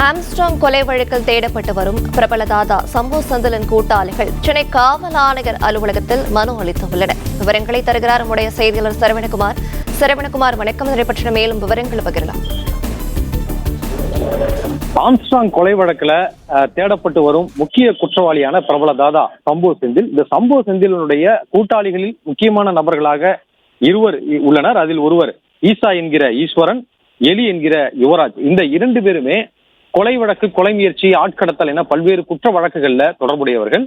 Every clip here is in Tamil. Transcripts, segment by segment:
ஆம்ஸ்ட்ராங் கொலை வழக்கில் தேடப்பட்டு வரும் பிரபல தாதா சம்பு செந்திலின் கூட்டாளிகள் சென்னை காவல் ஆணையர் அலுவலகத்தில் மனு அளித்துள்ளனர். விவரங்களை தருகிறார் நம்முடைய செய்தியாளர் சரவணகுமார். வணக்கம். இதை பற்றின மேலும் விவரங்களை பகிரலாம். ஆம்ஸ்ட்ராங் கொலை வழக்குல தேடப்பட்டு வரும் முக்கிய குற்றவாளியான பிரபல தாதா சம்பு செந்தில். இந்த சம்பு செந்திலனுடைய கூட்டாளிகளில் முக்கியமான நபர்களாக இருவர் உள்ளனர். அதில் ஒருவர் ஈசா என்கிற ஈஸ்வரன், எலி என்கிற யுவராஜ். இந்த இரண்டு பேருமே கொலை வழக்கு, கொலை முயற்சி, ஆட்கடத்தல் என பல்வேறு குற்ற வழக்குகள்ல தொடர்புடையவர்கள்.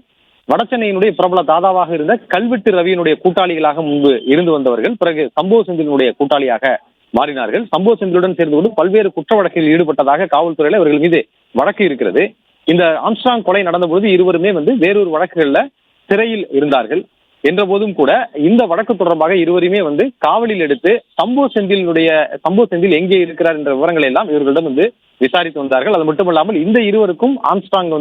வடசென்னையினுடைய பிரபல தாதாவாக இருந்த கல்வெட்டு ரவியினுடைய கூட்டாளிகளாக முன்பு இருந்து வந்தவர்கள். பிறகு சம்பு செந்திலினுடைய கூட்டாளியாக மாறினார்கள். சம்பு செந்திலுடன் சேர்ந்து கொண்டு பல்வேறு குற்ற வழக்கில் ஈடுபட்டதாக காவல்துறையில இவர்கள் மீது வழக்கு இருக்கிறது. இந்த ஆம்ஸ்ட்ராங் கொலை நடந்தபோது இருவருமே வேறொரு வழக்குகள்ல சிறையில் இருந்தார்கள். என்ற போதும் கூட இந்த வழக்கு தொடர்பாக இருவருமே காவலில் எடுத்து சம்பு செந்தில் எங்கே இருக்கிறார் என்ற விவரங்களை எல்லாம் இவர்களிடம் விசாரித்து வந்தார்கள். அது மட்டுமல்லாமல் இந்த இருவருக்கும் ஆம்ஸ்ட்ராங்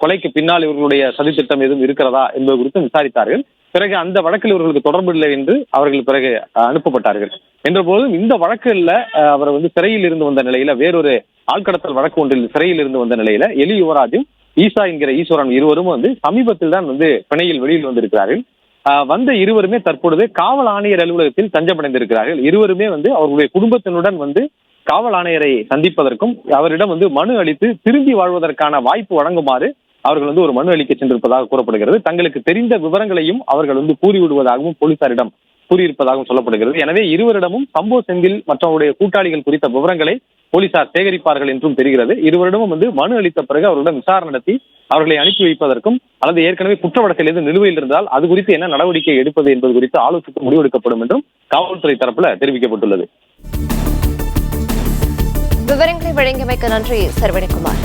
கொலைக்கு பின்னால் இவர்களுடைய சதித்திட்டம் எதுவும் இருக்கிறதா என்பது குறித்து விசாரித்தார்கள். பிறகு அந்த வழக்கில் இவர்களுக்கு தொடர்பு இல்லை என்று அவர்கள் பிறகு அனுப்பப்பட்டார்கள். என்ற போதும் இந்த வழக்குல அவர் சிறையில் இருந்து வந்த நிலையில, வேறொரு ஆழ்கடத்தல் வழக்கு ஒன்றில் சிறையில் இருந்து வந்த நிலையில எலி யுவராஜும் ஈசா என்கிற ஈஸ்வரன் இருவரும் சமீபத்தில் தான் பிணையில் வெளியில் வந்திருக்கிறார்கள். வந்த இருவருமே தற்பொழுது காவல் ஆணையர் அலுவலகத்தில் தஞ்சமடைந்திருக்கிறார்கள். இருவருமே அவர்களுடைய குடும்பத்தினுடன் காவல் ஆணையரை சந்திப்பதற்கும் அவரிடம் மனு அளித்து திரும்பி வாழ்வதற்கான வாய்ப்பு வழங்குமாறு அவர்கள் ஒரு மனு அளிக்க சென்றிருப்பதாக கூறப்படுகிறது. தங்களுக்கு தெரிந்த விவரங்களையும் அவர்கள் கூறிவிடுவதாகவும் போலீசாரிடம் கூறியிருப்பதாகவும் சொல்லப்படுகிறது. எனவே இருவரிடமும் சம்பு செந்தில் மற்றவருடைய கூட்டாளிகள் குறித்த விவரங்களை போலீசார் சேகரிப்பார்கள் என்றும் தெரிகிறது. இருவரிடமும் மனு அளித்த பிறகு அவர்களிடம் விசாரணை நடத்தி அவர்களை அனுப்பி வைப்பதற்கும் அல்லது ஏற்கனவே குற்ற வழக்கில் எது நிலுவையில் இருந்தால் அது குறித்து என்ன நடவடிக்கை எடுப்பது என்பது குறித்து ஆலோசித்து முடிவெடுக்கப்படும் என்றும் காவல்துறை தரப்புல தெரிவிக்கப்பட்டுள்ளது. விவரங்களை வழங்கியமைக்கு நன்றி சரவணகுமார்.